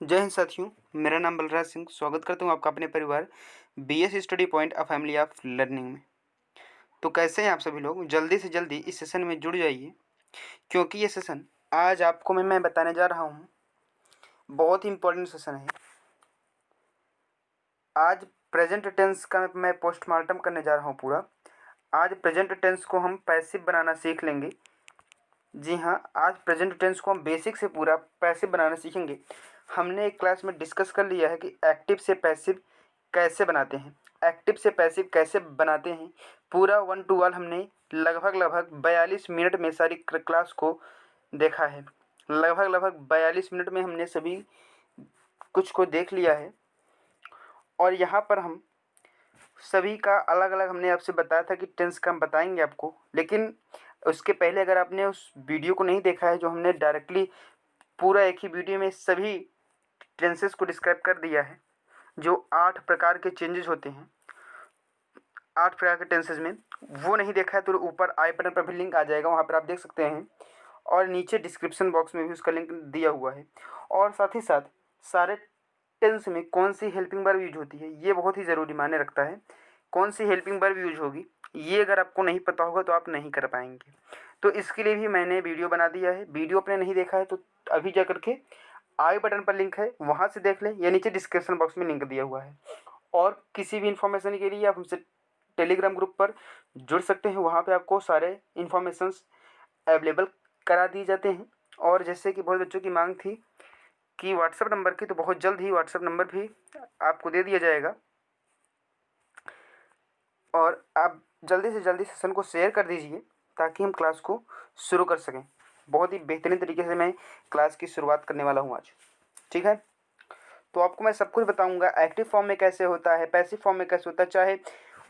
जय हिंद साथियों। मेरा नाम बलराज सिंह। स्वागत करता हूँ आपका अपने परिवार BS study point a family of learning में। तो कैसे हैं आप सभी लोग? जल्दी से जल्दी इस सेशन में जुड़ जाइए, क्योंकि ये सेशन आज आपको मैं बताने जा रहा हूँ। बहुत ही इम्पोर्टेंट सेशन है। आज प्रेजेंट टेंस का मैं पोस्टमार्टम करने जा रहा हूँ पूरा। आज प्रेजेंट टेंस को हम पैसिव बनाना सीख लेंगे। जी हाँ, आज प्रेजेंट टेंस को हम बेसिक से पूरा पैसिव बनाना सीखेंगे। हमने एक क्लास में डिस्कस कर लिया है कि एक्टिव से पैसिव कैसे बनाते हैं। एक्टिव से पैसिव कैसे बनाते हैं, पूरा 1 to 1 हमने लगभग 42 मिनट में सारी क्लास को देखा है। लगभग 42 मिनट में हमने सभी कुछ को देख लिया है। और यहाँ पर हम सभी का अलग अलग हमने आपसे बताया था कि टेंस का हम बताएंगे आपको। लेकिन उसके पहले अगर आपने उस वीडियो को नहीं देखा है जो हमने डायरेक्टली पूरा एक ही वीडियो में सभी टेंसेस को डिस्क्राइब कर दिया है, जो 8 प्रकार के चेंजेस होते हैं 8 प्रकार के टेंसेस में, वो नहीं देखा है तो ऊपर आई बटन पर भी लिंक आ जाएगा, वहाँ पर आप देख सकते हैं। और नीचे डिस्क्रिप्शन बॉक्स में भी उसका लिंक दिया हुआ है। और साथ ही साथ सारे टेंस में कौन सी हेल्पिंग वर्ब यूज होती है, ये बहुत ही ज़रूरी मायने रखता है। कौन सी हेल्पिंग वर्ब यूज होगी, ये अगर आपको नहीं पता होगा तो आप नहीं कर पाएंगे। तो इसके लिए भी मैंने वीडियो बना दिया है। वीडियो आपने नहीं देखा है तो अभी जा करके आई बटन पर लिंक है, वहाँ से देख लें, या नीचे डिस्क्रिप्शन बॉक्स में लिंक दिया हुआ है। और किसी भी इन्फॉर्मेशन के लिए आप हमसे टेलीग्राम ग्रुप पर जुड़ सकते हैं। वहाँ पे आपको सारे इन्फॉर्मेशंस अवेलेबल करा दिए जाते हैं। और जैसे कि बहुत बच्चों की मांग थी कि व्हाट्सएप नंबर की, तो बहुत जल्द ही व्हाट्सएप नंबर भी आपको दे दिया जाएगा। और आप जल्दी से जल्दी सेशन को शेयर कर दीजिए ताकि हम क्लास को शुरू कर सकें। बहुत ही बेहतरीन तरीके से मैं क्लास की शुरुआत करने वाला हूँ आज। ठीक है, तो आपको मैं सब कुछ बताऊंगा। एक्टिव फॉर्म में कैसे होता है, पैसिव फॉर्म में कैसे होता है, चाहे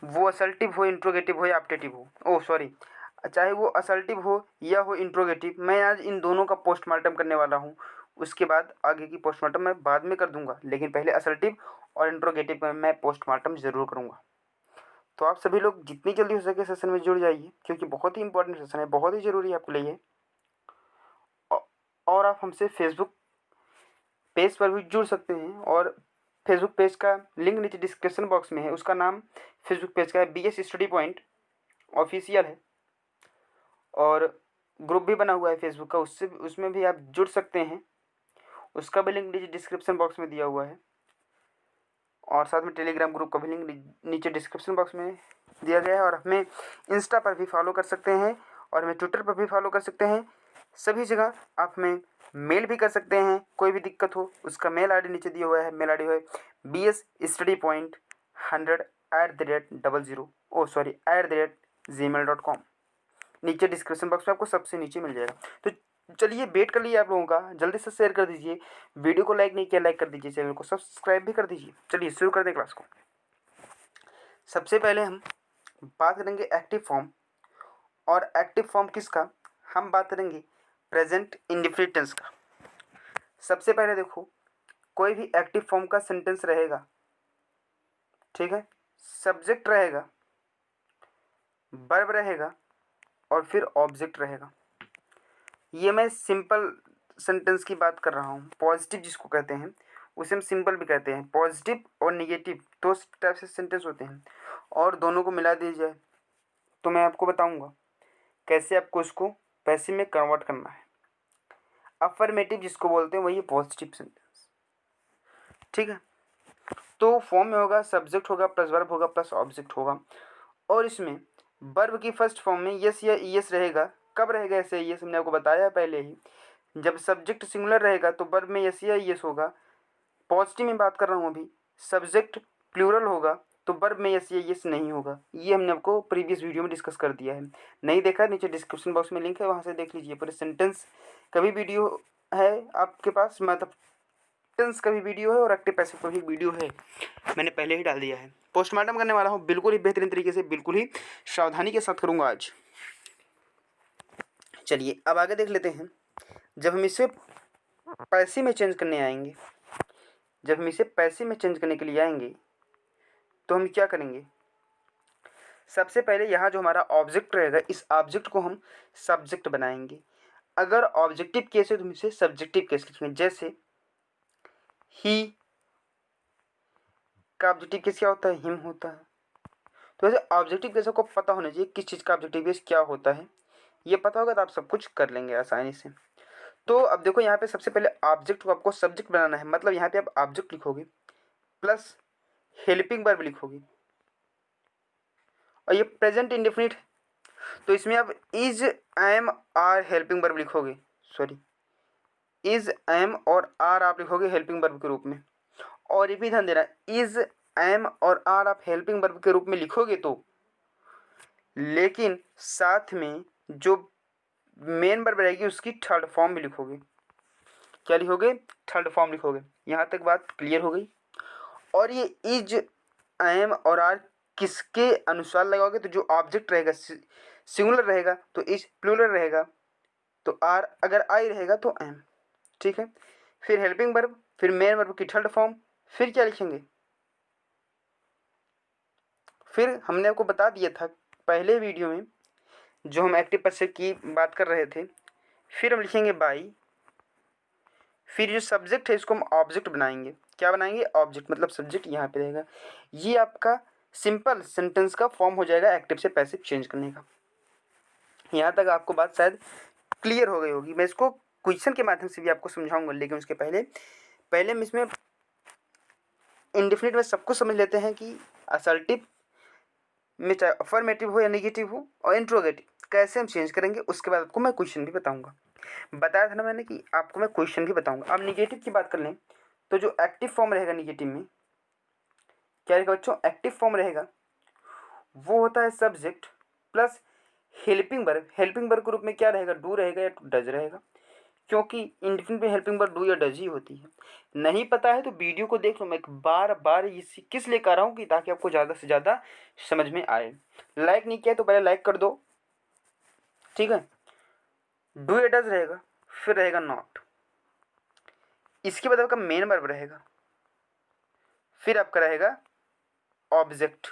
वो असल्टिव हो, इंट्रोगेटिव हो या ऑप्टेटिव हो, सॉरी, चाहे वो असल्टिव हो या हो इंट्रोगेटिव। मैं आज इन दोनों का पोस्टमार्टम करने वाला हूँ। उसके बाद आगे की पोस्टमार्टम मैं बाद में कर दूंगा, लेकिन पहले असल्टिव और इंट्रोगेटिव में मैं पोस्टमार्टम ज़रूर करूँगा। तो आप सभी लोग जितनी जल्दी हो सके सेशन में जुड़ जाइए, क्योंकि बहुत ही इंपॉर्टेंट सेशन है, बहुत ही ज़रूरी है आपके लिए। और आप हमसे फेसबुक पेज पर भी जुड़ सकते हैं। और फेसबुक पेज का लिंक नीचे डिस्क्रिप्शन बॉक्स में है। उसका नाम फेसबुक पेज का है बीएस स्टडी पॉइंट ऑफिशियल है। और ग्रुप भी बना हुआ है फेसबुक का, उससे उसमें भी आप जुड़ सकते हैं। उसका भी लिंक नीचे डिस्क्रिप्शन बॉक्स में दिया हुआ है। और साथ में टेलीग्राम ग्रुप का भी लिंक नीचे डिस्क्रिप्शन बॉक्स में दिया गया है। और हमें इंस्टा पर भी फॉलो कर सकते हैं, और हमें ट्विटर पर भी फॉलो कर सकते हैं। सभी जगह आप हमें मेल भी कर सकते हैं। कोई भी दिक्कत हो, उसका मेल आईडी नीचे दिया हुआ है। मेल आईडी है bs study.100@gmail.com। नीचे डिस्क्रिप्शन बॉक्स में आपको सबसे नीचे मिल जाएगा। तो चलिए, वेट कर लिए आप लोगों का, जल्दी से शेयर कर दीजिए। वीडियो को लाइक नहीं किया, लाइक कर दीजिए। चैनल को सब्सक्राइब भी कर दीजिए। चलिए शुरू कर दें क्लास को। सबसे पहले हम बात करेंगे एक्टिव फॉर्म। और एक्टिव फॉर्म किसका? हम बात करेंगे प्रेजेंट इंडेफिनिट टेंस का। सबसे पहले देखो, कोई भी एक्टिव फॉर्म का सेंटेंस रहेगा, ठीक है, सब्जेक्ट रहेगा, वर्ब रहेगा, और फिर ऑब्जेक्ट रहेगा। ये मैं सिंपल सेंटेंस की बात कर रहा हूँ। पॉजिटिव जिसको कहते हैं, उसे हम सिंपल भी कहते हैं। पॉजिटिव और निगेटिव दो टाइप से सेंटेंस होते हैं, और दोनों को मिला दिया जाए तो मैं आपको बताऊंगा कैसे आपको इसको पैसिव में कन्वर्ट करना है। अफर्मेटिव जिसको बोलते हैं, वही पॉजिटिव सेंटेंस। ठीक है, तो फॉर्म में होगा सब्जेक्ट होगा प्लस वर्ब होगा प्लस ऑब्जेक्ट होगा। और इसमें वर्ब की फर्स्ट फॉर्म में यस या ईएस रहेगा। कब रहेगा ऐसे ईएस? हमने आपको बताया पहले ही। जब सब्जेक्ट सिंगुलर रहेगा तो वर्ब में यस या ईएस होगा। पॉजिटिव में बात कर रहा हूँ अभी। सब्जेक्ट प्लूरल होगा तो वर्ब में यस या ईएस नहीं होगा। ये हमने आपको प्रीवियस वीडियो में डिस्कस कर दिया है। नहीं देखा, नीचे डिस्क्रिप्शन बॉक्स में लिंक है, वहाँ से देख लीजिए। पूरे सेंटेंस का भी वीडियो है आपके पास, मतलब टेंस का भी वीडियो है और एक्टिव पैसिव का भी वीडियो है, मैंने पहले ही डाल दिया है। पोस्टमार्टम करने वाला हूँ बिल्कुल ही बेहतरीन तरीके से, बिल्कुल ही सावधानी के साथ करूँगा आज। चलिए अब आगे देख लेते हैं। जब हम इसे पैसिव में चेंज करने आएंगे, जब हम इसे पैसिव में चेंज करने के लिए आएंगे तो हम क्या करेंगे? सबसे पहले यहाँ जो हमारा ऑब्जेक्ट रहेगा, इस ऑब्जेक्ट को हम सब्जेक्ट बनाएंगे। अगर ऑब्जेक्टिव केस है तो हम इसे सब्जेक्टिव केस लिखेंगे। जैसे ही का ऑब्जेक्टिव केस क्या होता है? हिम होता है। तो वैसे ऑब्जेक्टिव केस को पता होना चाहिए किस चीज़ का ऑब्जेक्टिव केस क्या होता है। ये पता होगा तो आप सब कुछ कर लेंगे आसानी से। तो अब देखो यहाँ पे सबसे पहले ऑब्जेक्ट को आपको सब्जेक्ट बनाना है, मतलब यहाँ पे आप ऑब्जेक्ट लिखोगे प्लस हेल्पिंग वर्ब लिखोगे और ये प्रेजेंट इंडेफिनिट है, तो इसमें आप is, am, are helping verb लिखोगे। सॉरी, इज, एम और आर आप लिखोगे हेल्पिंग वर्ब के रूप में। और ये भी ध्यान देना, इज, एम और आर आप हेल्पिंग वर्ब के रूप में लिखोगे तो, लेकिन साथ में जो मेन वर्ब रहेगी उसकी थर्ड फॉर्म भी लिखोगे। क्या लिखोगे? थर्ड फॉर्म लिखोगे। यहाँ तक बात क्लियर हो गई। और ये इज, एम और आर किसके अनुसार लगाओगे? तो जो ऑब्जेक्ट रहेगा सिंगुलर रहेगा तो इज, प्लूरल रहेगा तो आर, अगर आई रहेगा तो एम। ठीक है, फिर हेल्पिंग वर्ब, फिर मेन वर्ब की थर्ड फॉर्म, फिर क्या लिखेंगे? फिर हमने आपको बता दिया था पहले वीडियो में जो हम एक्टिव पैसिव की बात कर रहे थे, फिर हम लिखेंगे बाई, फिर जो सब्जेक्ट है इसको हम ऑब्जेक्ट बनाएंगे। क्या बनाएंगे? ऑब्जेक्ट, मतलब सब्जेक्ट यहाँ पे रहेगा। ये आपका सिंपल सेंटेंस का फॉर्म हो जाएगा एक्टिव से पैसिव चेंज करने का। यहाँ तक आपको बात शायद क्लियर हो गई होगी। मैं इसको क्वेश्चन के माध्यम से भी आपको समझाऊंगा, लेकिन उसके पहले पहले हम इसमें इंडेफिनिट में सब कुछ समझ लेते हैं कि असर्टिव में चाहे अफर्मेटिव हो या नेगेटिव हो और इंट्रोगेटिव कैसे हम चेंज करेंगे, उसके बाद आपको मैं क्वेश्चन भी बताऊंगा। बताया था ना मैंने कि आपको मैं क्वेश्चन भी बताऊंगा। अब निगेटिव की बात कर लें तो जो एक्टिव फॉर्म रहेगा निगेटिव में क्या रहेगा बच्चों? एक्टिव फॉर्म रहेगा वो होता है subject plus helping verb. Helping verb के रूप में क्या रहेगा? डू रहेगा या डज रहेगा, क्योंकि इंडेफिनिट में हेल्पिंग वर्ब डू या डज ही होती है। नहीं पता है तो वीडियो को देख लो, मैं एक बार बार इसी किस लिए कर रहा हूँ कि ताकि आपको ज़्यादा से ज़्यादा समझ में आए। लाइक नहीं किया तो पहले लाइक कर दो, ठीक है। डू या डज रहेगा, फिर रहेगा नॉट, इसके बाद आपका मेन वर्ब रहेगा, फिर आपका रहेगा ऑब्जेक्ट।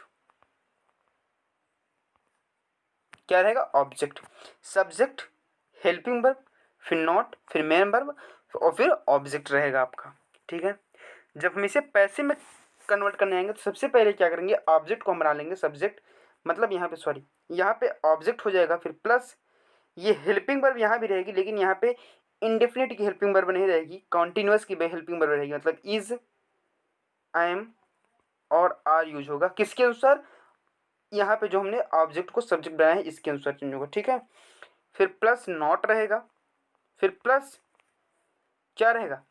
क्या रहेगा? ऑब्जेक्ट, सब्जेक्ट, हेल्पिंग वर्ब, फिर नॉट, फिर मेन वर्ब और फिर ऑब्जेक्ट रहेगा आपका। ठीक है, जब हम इसे पैसे में कन्वर्ट करने आएंगे तो सबसे पहले क्या करेंगे? ऑब्जेक्ट को हम बना लेंगे सब्जेक्ट, मतलब यहाँ पे सॉरी यहाँ पे ऑब्जेक्ट हो जाएगा, फिर प्लस ये हेल्पिंग वर्ब यहाँ भी रहेगी, लेकिन यहाँ पे इंडेफिनिट की हेल्पिंग वर्ब नहीं रहेगी, कॉन्टिन्यूअस की हेल्पिंग वर्ब रहेगी। मतलब इज, एम और आर यूज होगा किसके अनुसार? यहाँ पे जो हमने ऑब्जेक्ट को सब्जेक्ट बनाया है इसके अनुसार चेंज होगा। ठीक है, फिर प्लस नॉट रहेगा, फिर प्लस क्या रहेगा?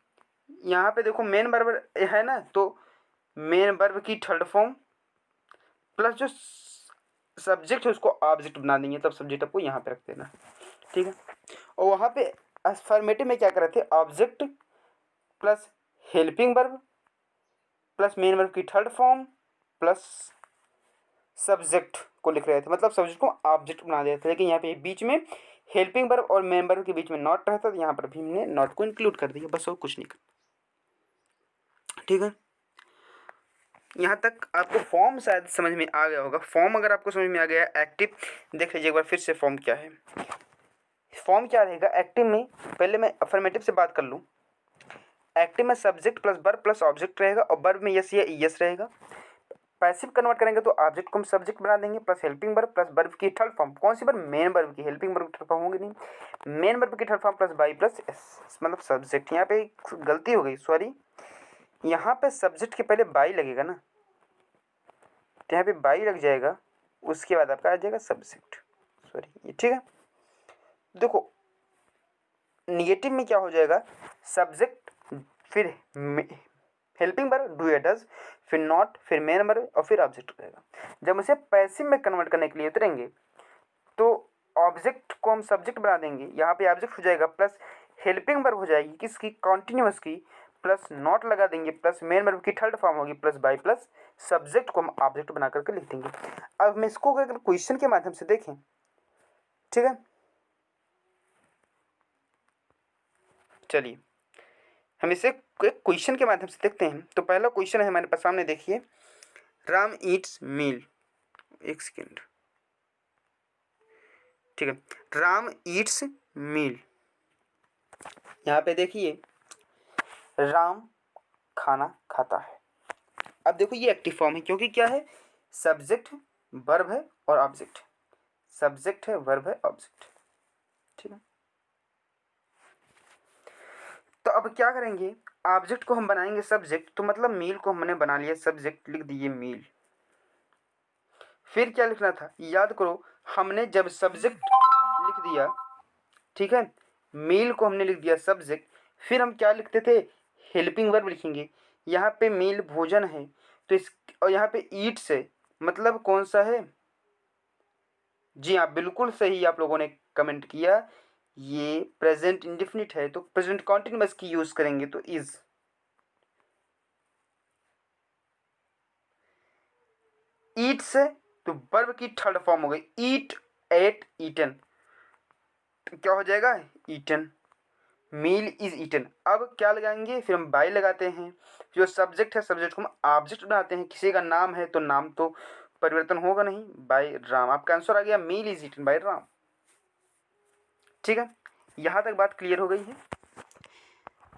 यहाँ पे देखो मेन वर्ब है ना, तो मेन वर्ब की थर्ड फॉर्म प्लस जो सब्जेक्ट है उसको ऑब्जेक्ट बना देंगे, तब सब्जेक्ट आपको यहाँ पे रख देना। ठीक है, और वहाँ पे अफर्मेटिव में क्या कर रहे थे? Object plus helping verb plus main verb की थर्ड फॉर्म प्लस सब्जेक्ट को लिख रहे थे, मतलब सब्जेक्ट को ऑब्जेक्ट बना देते थे। लेकिन यहाँ पे बीच में हेल्पिंग वर्ब और मेन वर्ब के बीच में नॉट रहता, तो यहाँ पर भी हमने नॉट को इंक्लूड कर दिया, बस और कुछ नहीं कर। ठीक है, यहाँ तक आपको फॉर्म शायद समझ में आ गया होगा। फॉर्म अगर आपको समझ में आ गया एक्टिव, देख लीजिए एक बार फिर से फॉर्म क्या है। फॉर्म क्या रहेगा एक्टिव में? पहले मैं अफर्मेटिव से बात कर लूँ। एक्टिव में subject plus verb plus object रहेगा और वर्ब में यस या यस रहेगा। पैसिव कन्वर्ट करेंगे तो ऑब्जेक्ट को हम सब्जेक्ट बना देंगे plus helping verb plus verb की थर्ड फॉर्म। कौन सी वर्ब? मेन वर्ब की। हेल्पिंग वर्ब की थर्ड फॉर्म होगी नहीं, मेन वर्ब की third form plus by plus S, मतलब सब्जेक्ट। यहाँ पे गलती हो गई, सॉरी, यहाँ पे सब्जेक्ट के पहले बाई लगेगा ना, तो यहाँ पे बाई लग जाएगा, उसके बाद आपका आ जाएगा सब्जेक्ट। सॉरी, ये ठीक है। देखो निगेटिव में क्या हो जाएगा? सब्जेक्ट, फिर हेल्पिंग वर्ब डू या डज, फिर नॉट, फिर मेन वर्ब और फिर ऑब्जेक्ट रहेगा। जब हम इसे पैसिव में कन्वर्ट करने के लिए उतरेंगे तो ऑब्जेक्ट को हम सब्जेक्ट बना देंगे, यहाँ पे ऑब्जेक्ट हो जाएगा प्लस हेल्पिंग वर्ब हो जाएगी किसकी? कॉन्टिन्यूअस की, प्लस नॉट लगा देंगे प्लस मेन वर्ब की थर्ड फॉर्म होगी प्लस बाई प्लस सब्जेक्ट को हम ऑब्जेक्ट बना करके लिख देंगे। अब हम इसको अगर क्वेश्चन के माध्यम से देखें, ठीक है, चलिए हम इसे एक क्वेश्चन के माध्यम से देखते हैं। तो पहला क्वेश्चन है हमारे पास सामने, देखिए, राम ईट्स मील। एक सेकेंड, ठीक है, राम ईट्स मील। यहाँ पे देखिए राम खाना खाता है। अब देखो ये एक्टिव फॉर्म है क्योंकि क्या है, सब्जेक्ट वर्ब है और ऑब्जेक्ट, सब्जेक्ट है वर्ब है ऑब्जेक्ट। ठीक है, तो अब क्या करेंगे, ऑब्जेक्ट को हम बनाएंगे सब्जेक्ट, तो मतलब मील को हमने बना लिया सब्जेक्ट, लिख दिए मील। फिर क्या लिखना था, याद करो, हमने जब सब्जेक्ट लिख दिया, ठीक है, मील को हमने लिख दिया सब्जेक्ट, फिर हम क्या लिखते थे, हेल्पिंग वर्ब लिखेंगे। यहाँ पे मील भोजन है, तो इस और यहाँ पे ईट्स है, मतलब कौन सा है, जी हाँ बिल्कुल सही आप लोगों ने कमेंट किया, ये प्रेजेंट इंडेफिनिट है, तो प्रेजेंट कॉन्टिन्यूअस की यूज करेंगे तो इज। ईट्स है तो वर्ब की थर्ड फॉर्म हो गई, ईट, एट, ईटन, तो क्या हो जाएगा, ईटन। Meal is eaten. अब क्या लगाएंगे, फिर हम बाई लगाते हैं, जो सब्जेक्ट है सब्जेक्ट को हम ऑब्जेक्ट बनाते हैं, किसी का नाम है तो नाम तो परिवर्तन होगा नहीं, बाई राम। आपका आंसर आ गया, meal is eaten by Ram. ठीक है, यहाँ तक बात क्लियर हो गई है।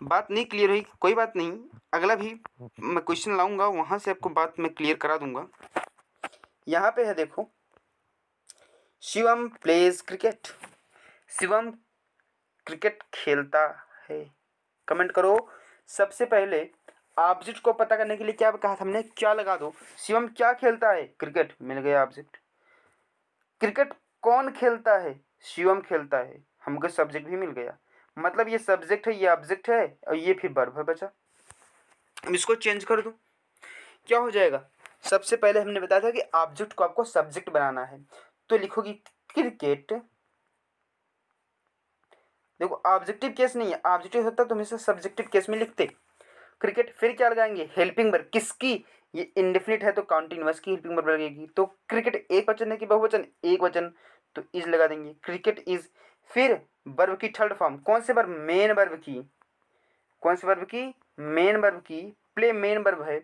बात नहीं क्लियर हुई कोई बात नहीं, अगला भी मैं क्वेश्चन लाऊंगा, वहां से आपको बात मैं क्लियर करा दूंगा। यहाँ पे है देखो, Shivam pledge cricket, Shivam cricket खेलता है। कमेंट करो। सबसे पहले ऑब्जेक्ट को पता करने के लिए क्या कहा था हमने, क्या लगा दो, शिवम क्या खेलता है, क्रिकेट, मिल गया ऑब्जेक्ट। क्रिकेट कौन खेलता है, शिवम खेलता है, हमको सब्जेक्ट भी मिल गया, मतलब ये सब्जेक्ट है, ये ऑब्जेक्ट है, और ये फिर वर्ब है बचा। अब इसको चेंज कर दो, क्या हो जाएगा, सबसे पहले हमने बताया था कि ऑब्जेक्ट को आपको सब्जेक्ट बनाना है, तो लिखोगी क्रिकेट। देखो ऑब्जेक्टिव केस नहीं है, ऑब्जेक्टिव होता तो हमेशा सब्जेक्टिव केस में लिखते क्रिकेट। फिर क्या लगाएंगे, हेल्पिंग वर्ब, किसकी, ये इंडेफिनिट है तो कॉन्टिन्यूअस की हेल्पिंग वर्ब लगेगी, तो क्रिकेट एक वचन है कि बहुवचन, एक वचन, तो इज लगा देंगे, क्रिकेट इज। फिर वर्ब की थर्ड फॉर्म, कौन से वर्ब, मेन वर्ब की, कौन से वर्ब की, मेन वर्ब की, प्ले मेन वर्ब है,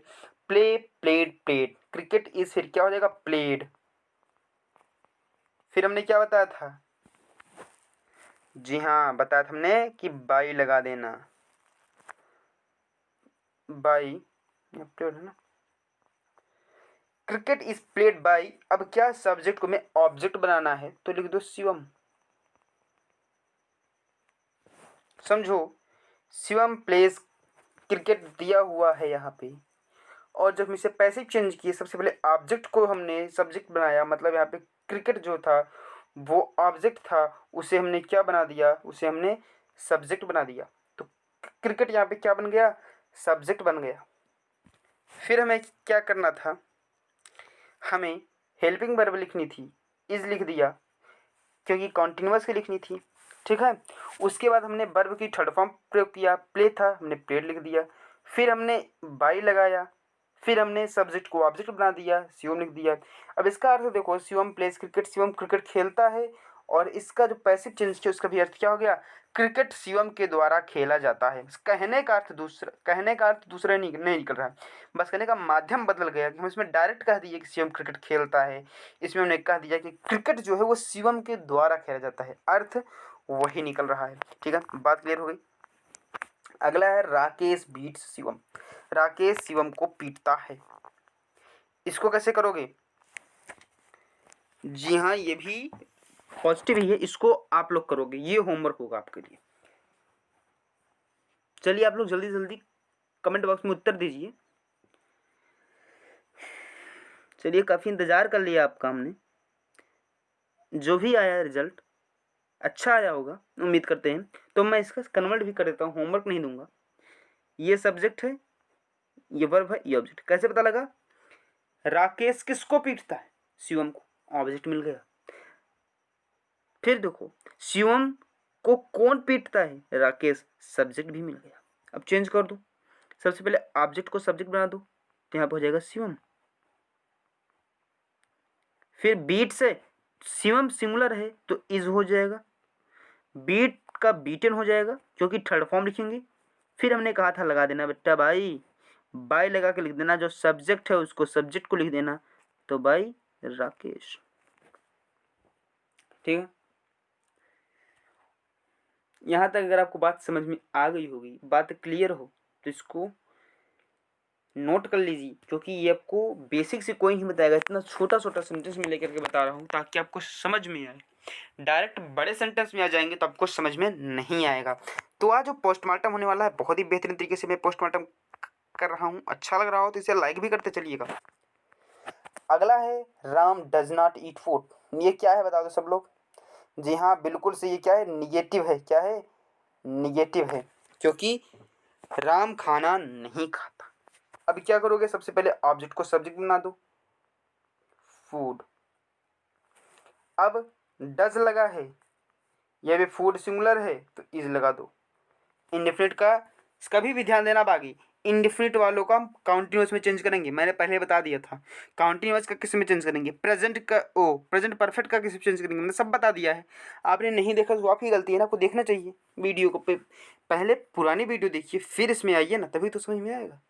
play, played, played, cricket is, फिर क्या हो जाएगा, प्लेड। फिर हमने क्या बताया था, जी हाँ बताया था हमने कि बाई लगा देना, बाई, प्लेड है ना, क्रिकेट इज प्लेड बाई। अब क्या सब्जेक्ट को मैं ऑब्जेक्ट बनाना है, तो लिख दो शिवम। समझो, शिवम प्लेस क्रिकेट दिया हुआ है यहाँ पे, और जब हम इसे पैसे चेंज किए, सबसे पहले ऑब्जेक्ट को हमने सब्जेक्ट बनाया, मतलब यहाँ पे क्रिकेट जो था वो ऑब्जेक्ट था, उसे हमने क्या बना दिया, उसे हमने सब्जेक्ट बना दिया, तो क्रिकेट यहाँ पे क्या बन गया, सब्जेक्ट बन गया। फिर हमें क्या करना था, हमें हेल्पिंग वर्ब लिखनी थी, इज लिख दिया क्योंकि कॉन्टिन्यूअस की लिखनी थी। ठीक है, उसके बाद हमने वर्ब की थर्ड फॉर्म प्रयोग किया, प्ले था हमने प्लेड लिख दिया, फिर हमने बाई लगाया, फिर हमने सब्जेक्ट को ऑब्जेक्ट बना दिया, शिवम लिख दिया। अब इसका अर्थ देखो, Shivam place cricket, Shivam cricket खेलता है, और इसका जो पैसिव टेंस है उसका भी अर्थ क्या हो गया, क्रिकेट शिवम के द्वारा खेला जाता है। कहने का अर्थ दूसरा, कहने का अर्थ दूसरा नहीं निकल रहा है, बस कहने का माध्यम बदल गया कि हम इसमें डायरेक्ट कह दिए कि शिवम क्रिकेट खेलता है, इसमें हमने कह दिया कि क्रिकेट जो है वो शिवम के द्वारा खेला जाता है, अर्थ वही निकल रहा है। ठीक है, बात क्लियर हो गई। अगला है राकेश बीट्स शिवम, राकेश शिवम को पीटता है, इसको कैसे करोगे, जी हाँ ये भी पॉजिटिव ही है, इसको आप लोग करोगे, ये होमवर्क होगा आपके लिए। चलिए आप लोग जल्दी जल्दी कमेंट बॉक्स में उत्तर दीजिए। चलिए काफ़ी इंतज़ार कर लिया आपका हमने, जो भी आया रिजल्ट अच्छा आया होगा उम्मीद करते हैं, तो मैं इसका कन्वर्ट भी कर देता हूँ, होमवर्क नहीं दूंगा। ये सब्जेक्ट है, ये वर्ब है, ये ऑब्जेक्ट। कैसे पता लगा, राकेश किसको पीटता है, शिवम को, ऑब्जेक्ट मिल गया। फिर देखो, शिवम को कौन पीटता है, राकेश, सब्जेक्ट भी मिल गया। अब चेंज कर दो, सबसे पहले ऑब्जेक्ट को सब्जेक्ट बना दो, तो यहाँ पर हो जाएगा शिवम। फिर बीट से शिवम सिंगुलर है तो इज हो जाएगा, बीट का बीटन हो जाएगा क्योंकि थर्ड फॉर्म लिखेंगे। फिर हमने कहा था लगा देना बेटा बाई, बाई लगा के लिख देना, जो सब्जेक्ट है उसको सब्जेक्ट को लिख देना, तो बाई राकेश। ठीक है, यहाँ तक अगर आपको बात समझ में आ गई होगी, बात क्लियर हो, तो इसको नोट कर लीजिए, क्योंकि ये आपको बेसिक से कोई नहीं बताएगा। इतना छोटा छोटा सेंटेंस में लेकर के बता रहा हूँ ताकि आपको समझ में आए। डायरेक्ट बड़े सेंटेंस में आ जाएंगे तो आपको समझ में नहीं आएगा। तो आज जो पोस्टमार्टम होने वाला है, बहुत ही बेहतरीन तरीके से मैं पोस्टमार्टम कर रहा हूँ। अच्छा लग रहा हो तो इसे लाइक भी करते चलिएगा। अगला है Ram does not eat food. ये क्या है बता दो सब लोग। जी हाँ, बिल्कुल से ये क्या है, निगेटिव है। क्या है, निगेटिव है, क्योंकि राम खाना नहीं खाता। अब क्या करोगे, सबसे पहले ऑब्जेक्ट को सब्जेक्ट बना दो, फूड। अब डज लगा है, यह भी फूड सिंगुलर है तो इज लगा दो। इंडेफिनिट का कभी भी ध्यान देना बाकी, इंडेफिनिट वालों का हम काउंटिन्यूअस में चेंज करेंगे। मैंने पहले बता दिया था। काउंटिन्यूअस का किस में चेंज करेंगे, प्रेजेंट का प्रेजेंट परफेक्ट का किस में चेंज करेंगे, मैंने सब बता दिया है। आपने नहीं देखा तो आपकी गलती है ना, आपको देखना चाहिए वीडियो को। पहले पुरानी वीडियो देखिए फिर इसमें आइए ना, तभी तो समझ में आएगा।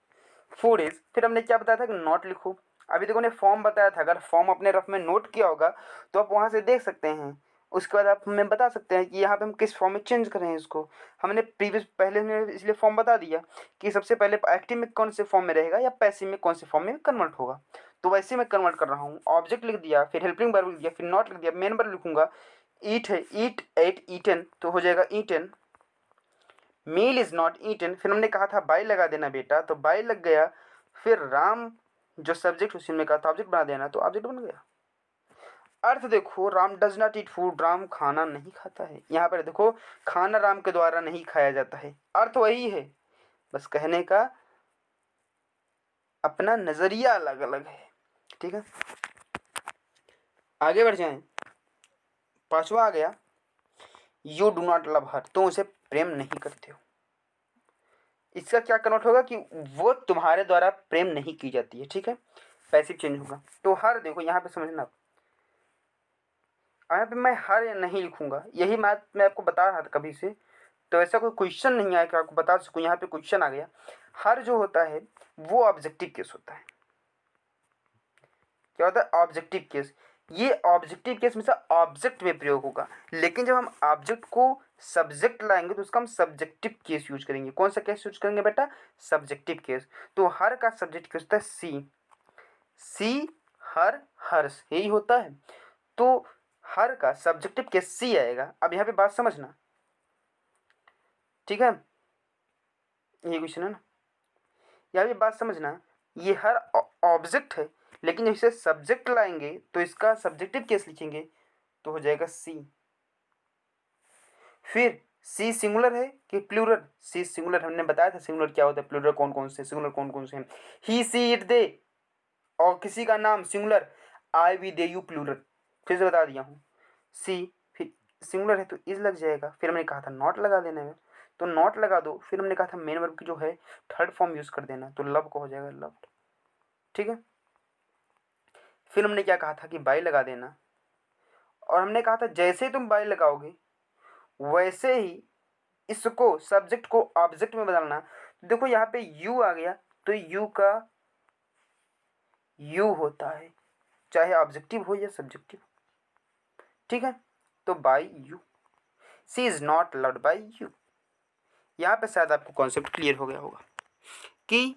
फूड इज, फिर हमने क्या बताया था कि नॉट लिखो। अभी देखो ने फॉर्म बताया था, अगर फॉर्म अपने रफ में नोट किया होगा तो आप वहाँ से देख सकते हैं। उसके बाद आप हमें बता सकते हैं कि यहाँ पे हम किस फॉर्म में चेंज करें इसको। हमने प्रीवियस पहले में इसलिए फॉर्म बता दिया कि सबसे पहले एक्टिव में कौन से फॉर्म में रहेगा या पैसिव में कौन से फॉर्म में कन्वर्ट होगा। तो वैसे मैं कन्वर्ट कर रहा हूँ। ऑब्जेक्ट लिख दिया, फिर हेल्पिंग वर्ब लिख दिया, फिर नॉट लिख दिया, मेन वर्ब लिखूंगा। ईट है, ईट, एट, ईटन, तो हो जाएगा eaten. Meal is not eaten, फिर हमने कहा था बाई लगा देना बेटा, तो बाई लग गया। फिर राम जो सब्जेक्ट उसी में कहा था ऑब्जेक्ट बना देना, तो ऑब्जेक्ट बन गया। अर्थ देखो, Ram does not eat food, Ram खाना नहीं खाता है। यहाँ पर देखो खाना राम के द्वारा नहीं खाया जाता है, अर्थ वही है, बस कहने का अपना नजरिया अलग अलग है। ठीक है, आगे बढ़ जाएं। पांचवा आ गया, यू डू नॉट लव हर, तुम उसे प्रेम नहीं करते हो। इसका क्या कन्वर्ट होगा कि वो तुम्हारे द्वारा प्रेम नहीं की जाती है। ठीक है, पैसिव चेंज होगा। तो हर देखो यहाँ पे समझना, यहाँ पे मैं हर या नहीं लिखूंगा, यही मैं आपको बता रहा था कभी से। तो ऐसा कोई क्वेश्चन नहीं आया कि आपको बता सकूं, यहाँ पे क्वेश्चन आ गया। हर जो होता है वो ऑब्जेक्टिव केस होता है। क्या होता है, ऑब्जेक्टिव केस। ये ऑब्जेक्टिव केस में से ऑब्जेक्ट में प्रयोग होगा, लेकिन जब हम ऑब्जेक्ट को सब्जेक्ट लाएंगे तो उसका हम सब्जेक्टिव केस यूज करेंगे। कौन सा केस यूज करेंगे बेटा, सब्जेक्टिव केस। तो हर का सब्जेक्ट केस होता है सी, सी हर, हर्ष, यही होता है। तो हर का सब्जेक्टिव केस सी आएगा। अब यहाँ पे बात समझना, ठीक है, ये क्वेश्चन है ना, यहाँ पे बात समझना। ये हर ऑब्जेक्ट है, लेकिन जब इसे सब्जेक्ट लाएंगे तो इसका सब्जेक्टिव केस लिखेंगे तो हो जाएगा सी। फिर सी सिंगुलर है कि प्लूरल, सी सिंगुलर, हमने बताया था सिंगुलर क्या होता है, प्लूरल कौन कौन से, सिंगुलर कौन कौन से हैं। ही सी इट दे, और किसी का नाम singular, I we they you plural, फिर से बता दिया हूँ। सी फिर सिंगुलर है तो इज लग जाएगा। फिर हमने कहा था नॉट लगा देने में, तो नॉट लगा दो। फिर हमने कहा था मेन वर्ब की जो है थर्ड फॉर्म यूज कर देना, तो लव को हो जाएगा लव्ड। ठीक है, फिर हमने क्या कहा था कि बाई लगा देना, और हमने कहा था जैसे ही तुम बाई लगाओगे वैसे ही इसको सब्जेक्ट को ऑब्जेक्ट में बदलना। देखो यहाँ पे यू आ गया, तो यू का यू होता है, चाहे ऑब्जेक्टिव हो या सब्जेक्टिव। ठीक है, तो by you, she is not loved by you. यहाँ पे शायद आपको कॉन्सेप्ट क्लियर हो गया होगा कि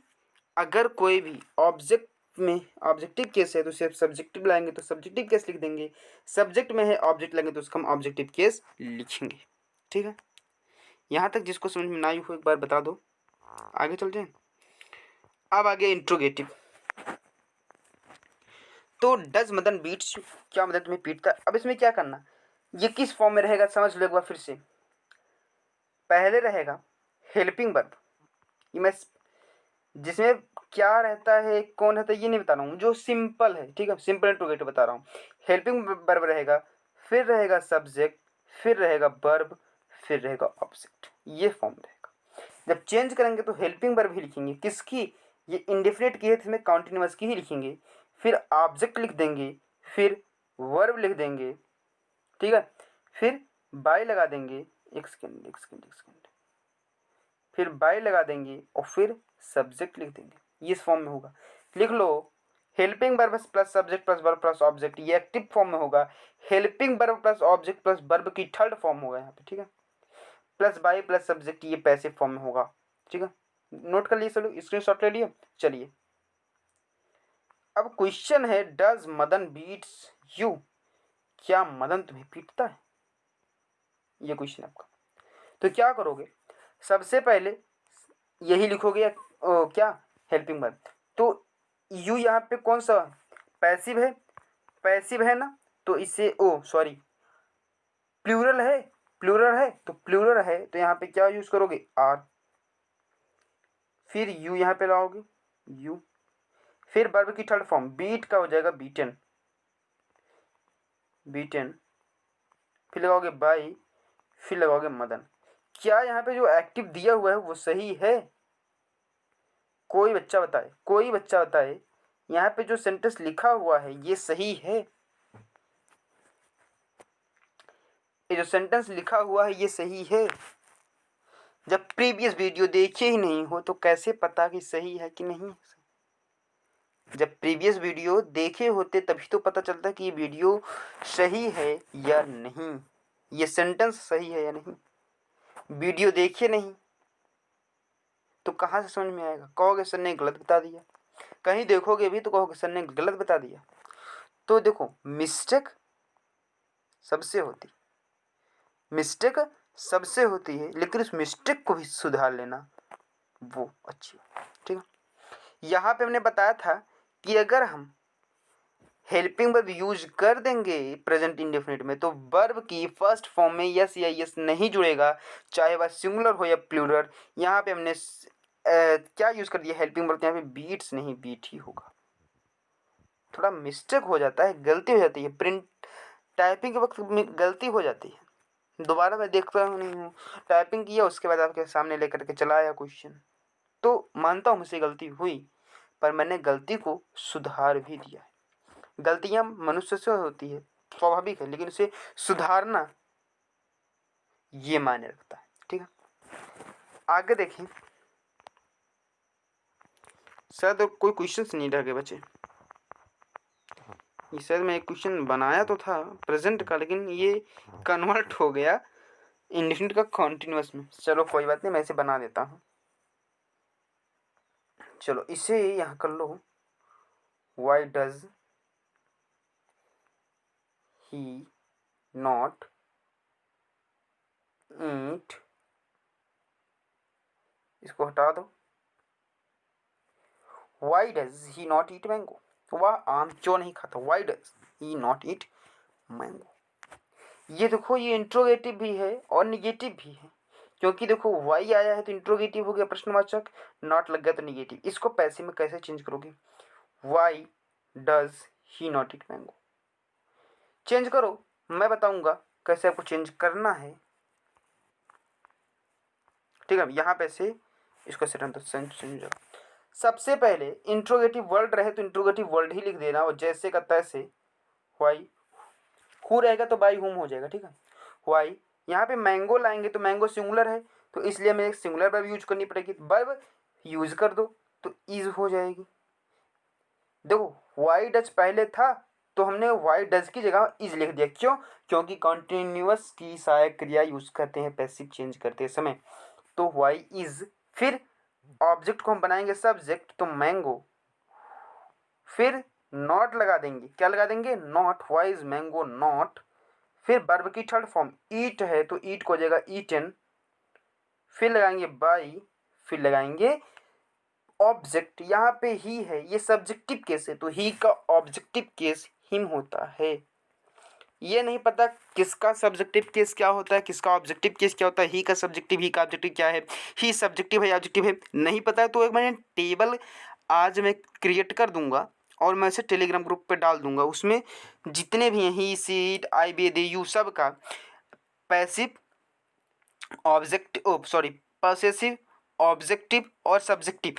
अगर कोई भी ऑब्जेक्ट में ऑब्जेक्टिव केस है तो सिर्फ सब्जेक्टिव लाएंगे तो सब्जेक्टिव केस लिख देंगे, सब्जेक्ट में है ऑब्जेक्ट लाएंगे तो उसका हम ऑब्जेक्टिव केस लिखेंगे। ठीक है, यहाँ तक जिसको समझ में ना आई हो एक बार बता दो, आगे चल जाए। अब आगे इंट्रोगेटिव। तो डज मदन बीट्स, क्या मदन तुम्हें पीटता। अब इसमें क्या करना, ये किस फॉर्म में रहेगा समझ लो एक बार फिर से। पहले रहेगा हेल्पिंग वर्ब, ये मैं जिसमें क्या रहता है कौन रहता है ये नहीं बता रहा हूँ, जो सिंपल है। ठीक है, सिंपल इंट्रोगेटिव बता रहा हूँ। हेल्पिंग वर्ब रहेगा, फिर रहेगा सब्जेक्ट, फिर रहेगा वर्ब, फिर रहेगा ऑब्जेक्ट, ये फॉर्म रहेगा। जब चेंज करेंगे तो हेल्पिंग वर्ब ही लिखेंगे, किसकी, ये इंडेफिनिट की है इसमें कॉन्टिन्यूअस की ही लिखेंगे। फिर ऑब्जेक्ट लिख देंगे, फिर वर्ब लिख देंगे। ठीक है, फिर बाय लगा देंगे, एक सेकेंड एक सेकेंड एक सेकेंड, फिर बाय लगा देंगे और फिर सब्जेक्ट लिख देंगे, ये इस फॉर्म में होगा। लिख लो, helping verb plus subject plus verb plus object, ये एक्टिव फॉर्म में होगा। Helping verb plus object plus verb की थर्ड फॉर्म होगा यहाँ पे। ठीक है, प्लस बाय प्लस सब्जेक्ट ये पैसिव फॉर्म में होगा। ठीक है, नोट कर लिए सब लोग, स्क्रीनशॉट ले लिए। चलिए अब क्वेश्चन है, डज मदन बीट्स यू? क्या मदन तुम्हें पीटता है? ये क्वेश्चन आपका। तो क्या करोगे, सबसे पहले यही लिखोगे क्या, हेल्पिंग वर्ब। तो यू यहाँ पे कौन सा पैसिव है, पैसिव है ना, तो इसे सॉरी प्लूरल है, प्लूरल है तो प्लूरल है तो यहाँ पे क्या यूज करोगे, आर। फिर यू यहाँ पे लाओगे, यू। फिर वर्ब की थर्ड फॉर्म बीट का हो जाएगा बीटन, बीटन। फिर लगाओगे बाई, फिर लगाओगे मदन। क्या यहाँ पे जो एक्टिव दिया हुआ है वो सही है? कोई बच्चा बताए, कोई बच्चा बताए, यहाँ पे जो सेंटेंस लिखा हुआ है ये सही है? ये जो सेंटेंस लिखा हुआ है ये सही है? जब प्रीवियस वीडियो देखे ही नहीं हो तो कैसे पता कि सही है कि नहीं? जब प्रीवियस वीडियो देखे होते तभी तो पता चलता कि ये वीडियो सही है या नहीं, ये सेंटेंस सही है या नहीं। वीडियो देखे नहीं तो कहाँ से समझ में आएगा? कहोगे सर ने गलत बता दिया, कहीं देखोगे भी तो कहोगे सर ने गलत बता दिया। तो देखो मिस्टेक सबसे होती, मिस्टेक सबसे होती है, लेकिन उस मिस्टेक को भी सुधार लेना वो अच्छी है, ठीक है। यहाँ पे हमने बताया था कि अगर हम हेल्पिंग वर्ब यूज कर देंगे प्रेजेंट इंडेफिनिट में तो वर्ब की फर्स्ट फॉर्म में यस या यस नहीं जुड़ेगा, चाहे वह सिंगुलर हो या प्लूरल। यहाँ पे हमने क्या यूज कर दिया, हेल्पिंग वर्ब, यहाँ पे बीट्स नहीं बीट ही होगा। थोड़ा मिस्टेक हो जाता है, गलती हो जाती है, प्रिंट टाइपिंग के वक्त गलती हो जाती है। दोबारा मैं देखता हूँ नहीं हूँ, टाइपिंग किया उसके बाद आपके सामने लेकर के चला आया क्वेश्चन, तो मानता हूँ मुझसे गलती हुई, पर मैंने गलती को सुधार भी दिया है। गलतियाँ मनुष्य से होती है, स्वाभाविक है, लेकिन उसे सुधारना ये मायने रखता है, ठीक है। आगे देखें, शायद कोई क्वेश्चन नहीं रह गए बचे। ये शायद मैं एक क्वेश्चन बनाया तो था प्रेजेंट का, लेकिन ये कन्वर्ट हो गया इंडेफिनिट का कॉन्टिन्यूअस में। चलो कोई बात नहीं, मैं इसे बना देता हूँ। चलो इसे यहाँ कर लो, why does he not eat, इसको हटा दो, why does he not eat mango, वह आम क्यों नहीं खाता, why does he not eat mango. ये देखो ये इंट्रोगेटिव भी है और निगेटिव भी है, क्योंकि देखो वाई आया है तो इंट्रोगेटिव हो गया प्रश्नवाचक, नॉट लग गया तो निगेटिव। इसको पैसे में कैसे चेंज करोगे, Y does he not eat mango, change करो, मैं बताऊंगा कैसे आपको चेंज करना है, ठीक है। यहाँ पे से इसको सेट तो चेंज। सबसे पहले इंट्रोगेटिव वर्ड रहे तो इंट्रोगेटिव वर्ड ही लिख देना, और जैसे का तैसे, वाई हु रहेगा तो बाई हुम हो जाएगा, ठीक है। वाई यहाँ पे मैंगो लाएंगे तो मैंगो सिंगुलर है तो इसलिए हमें एक सिंगुलर वर्ब यूज करनी पड़ेगी, वर्ब यूज कर दो तो इज हो जाएगी। देखो वाई डज पहले था तो हमने वाई डज की जगह इज लिख दिया, क्यों, क्योंकि कॉन्टिन्यूअस की सहायक क्रिया यूज करते हैं पैसिव चेंज करते समय, तो वाई इज। फिर ऑब्जेक्ट को हम बनाएंगे सब्जेक्ट तो मैंगो, फिर नॉट लगा देंगे, क्या लगा देंगे, not, why is mango not. फिर वर्ब की थर्ड फॉर्म ईट है तो ईट को हो जाएगा ईटन, फिर लगाएंगे बाई, फिर लगाएंगे ऑब्जेक्ट, यहाँ पे ही है, ये सब्जेक्टिव केस है तो ही का ऑब्जेक्टिव केस हिम होता है। ये नहीं पता किसका सब्जेक्टिव केस क्या होता है, किसका ऑब्जेक्टिव केस क्या होता है, ही का सब्जेक्टिव, ही का ऑब्जेक्टिव क्या है, ही सब्जेक्टिव है या ऑब्जेक्टिव है, नहीं पता है तो एक मैंने टेबल आज मैं क्रिएट कर दूंगा और मैं इसे टेलीग्राम ग्रुप पे डाल दूंगा, उसमें जितने भी हैं he, she, I, we, they, you, सब का passive, objective, sorry possessive, objective और सब्जेक्टिव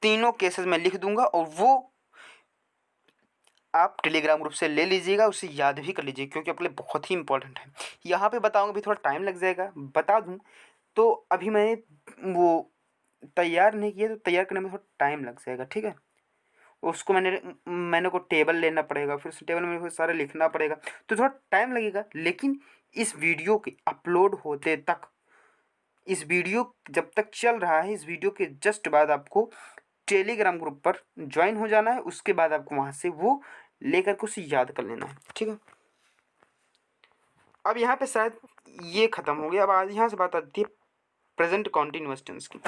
तीनों केसेस में लिख दूंगा, और वो आप टेलीग्राम ग्रुप से ले लीजिएगा, उसे याद भी कर लीजिए क्योंकि आपके लिए बहुत ही इंपॉर्टेंट है। यहाँ पे बताऊँगा भी थोड़ा टाइम लग जाएगा, बता दूँ तो अभी मैंने वो तैयार नहीं किया तो तैयार करने में थोड़ा टाइम लग जाएगा, ठीक है। उसको मैंने को टेबल लेना पड़ेगा, फिर उस टेबल में फिर सारा लिखना पड़ेगा, तो थोड़ा टाइम लगेगा। लेकिन इस वीडियो के अपलोड होते तक, इस वीडियो जब तक चल रहा है, इस वीडियो के जस्ट बाद आपको टेलीग्राम ग्रुप पर ज्वाइन हो जाना है। उसके बाद आपको वहाँ से वो लेकर के उसे याद कर लेना है, ठीक है। अब यहाँ पे शायद ये खत्म हो गया। अब आज यहाँ से बात आती है प्रेजेंट कॉन्टिन्यूअस टेंस की।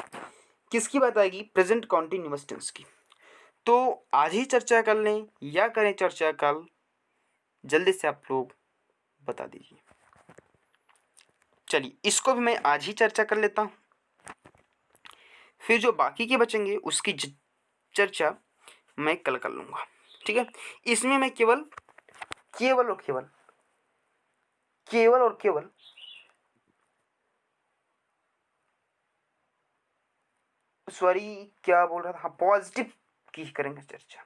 किसकी बात आएगी? प्रेजेंट कॉन्टिन्यूअस टेंस की। तो आज ही चर्चा कर लें या करें चर्चा कल? जल्दी से आप लोग बता दीजिए। चलिए इसको भी मैं आज ही चर्चा कर लेता हूँ, फिर जो बाकी के बचेंगे उसकी चर्चा मैं कल कर लूँगा, ठीक है। इसमें मैं केवल केवल और केवल केवल और केवल सॉरी क्या बोल रहा था, हाँ, पॉजिटिव की ही करेंगे चर्चा,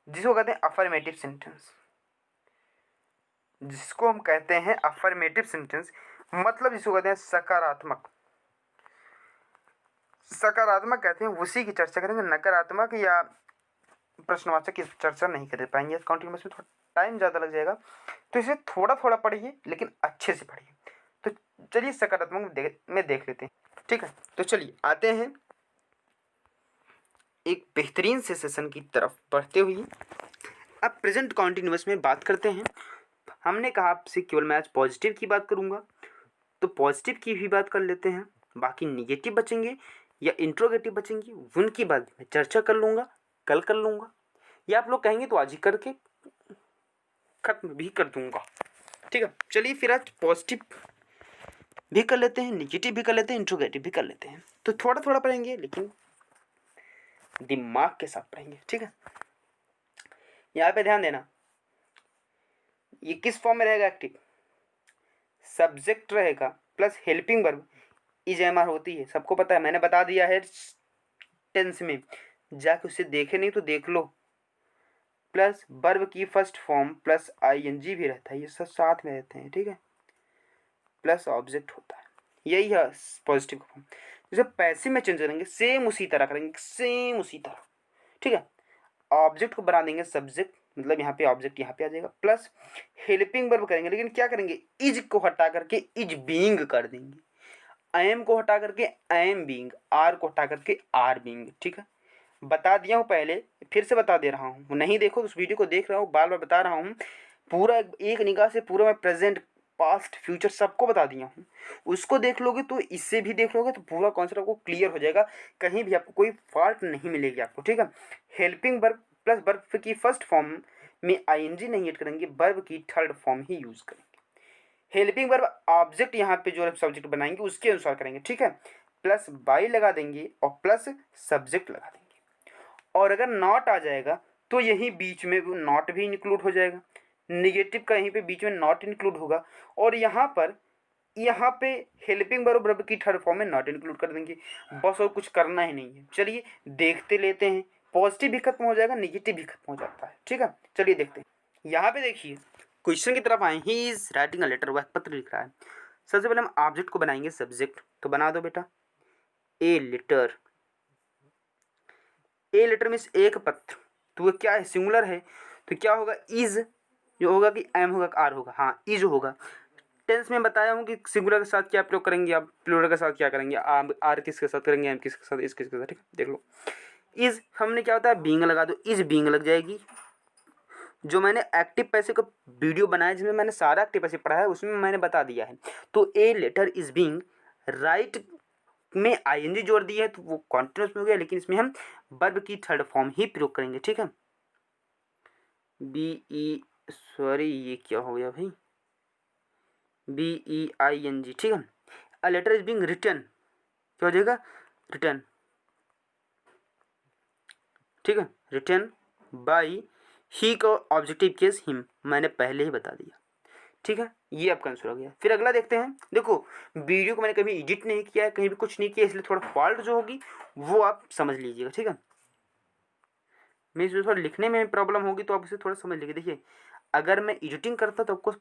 जिसको कहते हैं अफर्मेटिव सेंटेंस। जिसको हम कहते हैं अफर्मेटिव सेंटेंस मतलब जिसको कहते हैं सकारात्मक। सकारात्मक कहते हैं उसी की चर्चा करेंगे। नकारात्मक या प्रश्नवाचक की चर्चा नहीं कर पाएंगे। कॉन्टिन्यूअस में थोड़ा टाइम ज़्यादा लग जाएगा, तो इसे थोड़ा थोड़ा पढ़िए लेकिन अच्छे से पढ़िए। तो चलिए सकारात्मक में देख लेते हैं, ठीक है। तो चलिए आते हैं एक बेहतरीन से सेशन की तरफ बढ़ते हुए। अब प्रेजेंट कॉन्टिन्यूअस में बात करते हैं। हमने कहा आपसे केवल मैं आज पॉजिटिव की बात करूंगा, तो पॉजिटिव की भी बात कर लेते हैं। बाकी निगेटिव बचेंगे या इंट्रोगेटिव बचेंगे, उनकी बात मैं चर्चा कर लूँगा, कल कर लूँगा, या आप लोग कहेंगे तो आज ही करके खत्म भी कर दूंगा, ठीक है। चलिए फिर आज पॉजिटिव भी कर लेते हैं, निगेटिव भी कर लेते हैं, इंट्रोगेटिव भी कर लेते हैं। तो थोड़ा थोड़ा पढ़ेंगे लेकिन दिमाग के साथ पढ़ेंगे, ठीक है। यहाँ पे ध्यान देना, ये किस फॉर्म में रहेगा? एक्टिव सब्जेक्ट रहेगा plus helping verb is am are होती है, सबको पता है, मैंने बता दिया है टेंस में, जाके उसे देखे नहीं तो देख लो। प्लस वर्ब की फर्स्ट फॉर्म प्लस आईएनजी भी रहता है, ये सब साथ में रहते हैं, ठीक है। प्लस ऑब्जेक्ट होता है, यही है पॉजिटिव का फॉर्म। जैसे पैसिव में चेंज करेंगे सेम उसी तरह करेंगे, सेम उसी तरह, ठीक है। ऑब्जेक्ट को बना देंगे सब्जेक्ट, मतलब यहाँ पे ऑब्जेक्ट यहाँ पे आ जाएगा, प्लस हेल्पिंग वर्ब करेंगे, लेकिन क्या करेंगे? इज को हटा करके इज बीइंग कर देंगे, आई एम को हटा करके आई एम बीइंग, आर को हटा करके आर बीइंग, ठीक है। बता दिया हूँ पहले, फिर से बता दे रहा हूँ, नहीं देखो तो उस वीडियो को देख रहा हूँ, बार बार बता रहा हूँ, पूरा एक निगाह से पूरा मैं प्रेजेंट पास्ट फ्यूचर सबको बता दिया हूँ। उसको देख लोगे तो इससे भी देख लोगे तो पूरा कॉन्सेप्ट आपको क्लियर हो जाएगा, कहीं भी आपको कोई फॉल्ट नहीं मिलेगी आपको, ठीक है। हेल्पिंग वर्ब प्लस वर्ब की फर्स्ट फॉर्म में आईएनजी नहीं ऐड करेंगे, वर्ब की थर्ड फॉर्म ही यूज करेंगे। हेल्पिंग वर्ब ऑब्जेक्ट यहाँ पे जो सब्जेक्ट बनाएंगे उसके अनुसार करेंगे, ठीक है। प्लस बाई लगा देंगे और प्लस सब्जेक्ट लगा देंगे, और अगर नॉट आ जाएगा तो यही बीच में नॉट भी इंक्लूड हो जाएगा, निगेटिव का यहीं पे बीच में नॉट इंक्लूड होगा, और यहाँ पे हेल्पिंग वर्ब की थर्ड फॉर्म में नॉट इंक्लूड कर देंगे, बस और कुछ करना ही नहीं है। चलिए देखते लेते हैं, पॉजिटिव भी खत्म हो जाएगा, निगेटिव भी खत्म हो जाता है, ठीक है। चलिए देखते हैं। यहाँ पे देखिए क्वेश्चन की तरफ आए, he is writing a letter, वह पत्र लिख रहा है। सबसे पहले हम ऑब्जेक्ट को बनाएंगे सब्जेक्ट, तो बना दो बेटा a letter. A letter means एक पत्र, तो वो क्या है? सिंगुलर है, तो क्या होगा? इज जो होगा कि एम होगा कि आर होगा? हाँ इज होगा। टेंस में बताया हूँ कि सिंगुलर के साथ क्या प्रयोग करेंगे आप, प्लूरल के साथ क्या करेंगे, आर किसके साथ करेंगे, एम किसके साथ, इस किसके साथ, ठीक है। देख लो इज हमने क्या होता है, बीइंग लगा दो, इज बीइंग लग जाएगी। जो मैंने एक्टिव पैसे का वीडियो बनाया जिसमें मैंने सारा एक्टिव पैसे पढ़ा है उसमें मैंने बता दिया है। तो a letter is being write में आईएनजी जोड़ दिया है तो वो कॉन्टिन्यूअस में हो गया, लेकिन इसमें हम वर्ब की थर्ड फॉर्म ही प्रयोग करेंगे, ठीक है। बी ई सॉरी ये क्या हो गया भाई, B E I N G, ठीक है। A letter is being written, क्या हो जाएगा? रिटन, ठीक है। रिटन बाई ही का ऑब्जेक्टिव केस हिम, मैंने पहले ही बता दिया, ठीक है। ये आपका आंसर हो गया। फिर अगला देखते हैं। देखो वीडियो को मैंने कभी एडिट नहीं किया है, कहीं भी कुछ नहीं किया, इसलिए थोड़ा फॉल्ट जो होगी वो आप समझ लीजिएगा, ठीक है। मैं इसमें थोड़ा लिखने में प्रॉब्लम होगी तो आप इसे थोड़ा समझ लीजिए। देखिए अगर मैं एडिटिंग करता तो आपको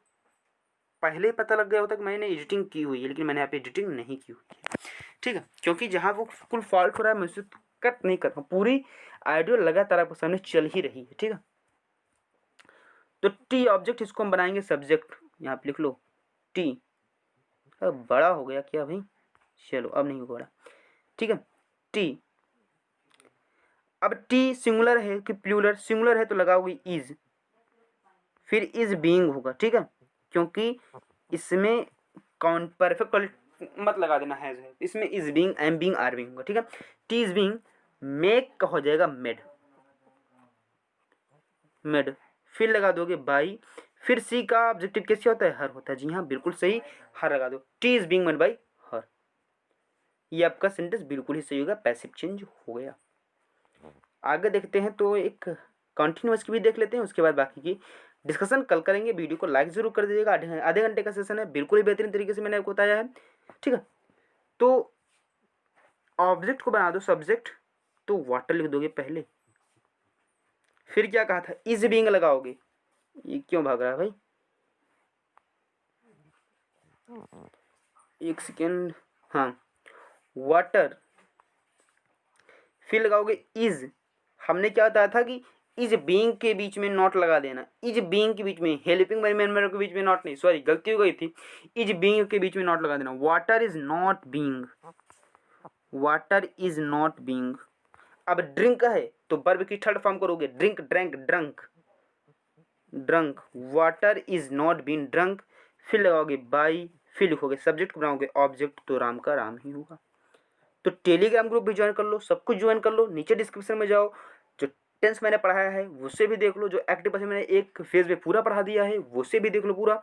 पहले ही पता लग गया होता कि मैंने एडिटिंग की हुई है, लेकिन मैंने यहाँ पे एडिटिंग नहीं की हुई है, ठीक है। क्योंकि जहाँ वो कुल फॉल्ट हो रहा है मैं उसे कट नहीं कर रहा हूँ, पूरी ऑडियो लगातार आपके सामने चल ही रही है, ठीक है। तो टी ऑब्जेक्ट इसको हम बनाएंगे सब्जेक्ट, यहाँ पे लिख लो टी। अब बड़ा हो गया क्या भाई? चलो अब नहीं होगा बड़ा, ठीक है। टी अब टी सिंगुलर है कि प्लूरल, सिंगुलर है तो लगाओगे इज, फिर इज बीइंग होगा, ठीक है, क्योंकि इसमें काउंट परफेक्ट मत लगा देना है, इसमें is being, am being, are being होगा, ठीक है। टी इज बीइंग, मेक का हो जाएगा मेड, मेड, फिर लगा दोगे बाई, फिर सी का ऑब्जेक्टिव कैसे होता है, हर होता है, जी हाँ बिल्कुल सही, हर लगा दो, T is being made by her, ये आपका सेंटेंस बिल्कुल ही सही होगा, पैसिव चेंज हो गया। आगे देखते हैं तो एक कंटिन्यूअस की भी देख लेते हैं, उसके बाद बाकी की डिस्कशन कल करेंगे। वीडियो को लाइक जरूर कर दीजिएगा, आधे घंटे का सेशन है, बिल्कुल ही बेहतरीन तरीके से मैंने आपको बताया है, ठीक है। तो ऑब्जेक्ट को बना दो सब्जेक्ट, तो वाटर लिख दोगे पहले, फिर क्या कहा था, इज बीइंग लगाओगे, ये क्यों भाग रहा है भाई, एक सेकेंड, हाँ, वाटर, फिर लगाओगे इज, हमने क्या बताया था कि इज बीइंग के बीच में नॉट लगा देना, इज बीइंग के बीच में, हेल्पिंग मेंबर के बीच में नॉट नहीं, सॉरी गलती हो गई थी, इज बीइंग के बीच में नॉट लगा देना, water is not being, water is not being. अब ड्रिंक है तो वर्ब की थर्ड फॉर्म करोगे, drink, drank, drunk, drunk, water is not being drunk, फिर लगाओगे बाई, फिर लिखोगे सब्जेक्ट को बनाओगे ऑब्जेक्ट, तो राम का राम ही होगा। तो टेलीग्राम ग्रुप भी ज्वाइन कर लो, सब कुछ ज्वाइन कर लो, नीचे डिस्क्रिप्शन में जाओ, जो टेंस मैंने पढ़ाया है उससे भी देख लो, जो एक्टिव पर्सन मैंने एक फेज में पूरा पढ़ा दिया है उससे भी देख लो पूरा,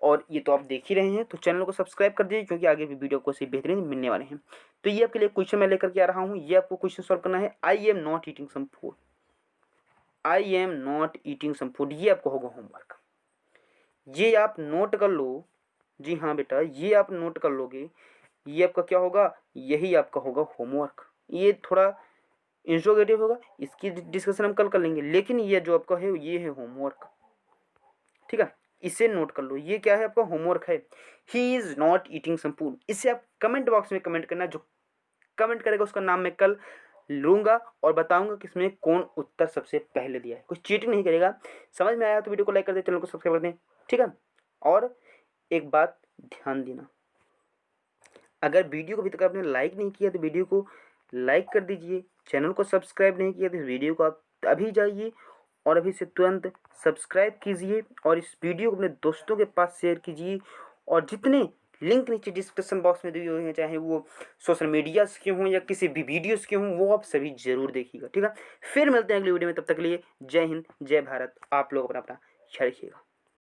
और ये तो आप देख ही रहे हैं, तो चैनल को सब्सक्राइब कर दीजिए, क्योंकि आगे भी वीडियो को से बेहतरीन मिलने वाले हैं। तो ये आपके लिए क्वेश्चन मैं लेकर के आ रहा हूँ, ये आपको क्वेश्चन सॉल्व करना है, I am not eating some food, I am not eating some food, ये आपको होगा होमवर्क, ये आप नोट कर लो, जी हाँ बेटा ये आप नोट कर लोगे, ये आपका क्या होगा, यही आपका होगा होमवर्क। ये थोड़ा इंट्रोगेटिव होगा, इसकी डिस्कशन हम कल कर लेंगे, लेकिन ये जो आपका है ये है होमवर्क, ठीक है, इसे नोट कर लो, ये क्या है आपका होमवर्क है, he is not eating some food. इसे आप कमेंट बॉक्स में कमेंट करना, जो कमेंट करेगा उसका नाम मैं कल लूंगा और बताऊंगा कि इसमें कौन उत्तर सबसे पहले दिया है, कुछ चीटिंग नहीं करेगा। समझ में आया तो वीडियो को लाइक कर दे, चैनल को सब्सक्राइब कर दें, ठीक है। और एक बात ध्यान देना, अगर वीडियो को अभी तक आपने लाइक नहीं किया तो वीडियो को लाइक कर दीजिए, चैनल को सब्सक्राइब नहीं किया तो इस वीडियो को आप अभी जाइए और अभी से तुरंत सब्सक्राइब कीजिए, और इस वीडियो को अपने दोस्तों के पास शेयर कीजिए, और जितने लिंक नीचे डिस्क्रिप्शन बॉक्स में दिए हुए हैं, चाहे वो सोशल मीडियाज़ के हों या किसी भी वीडियोज़ के हों, वो आप सभी जरूर देखिएगा, ठीक है। फिर मिलते हैं अगली वीडियो में, तब तक के लिए जय हिंद, जय भारत, आप लोग अपना ख्याल रखिएगा।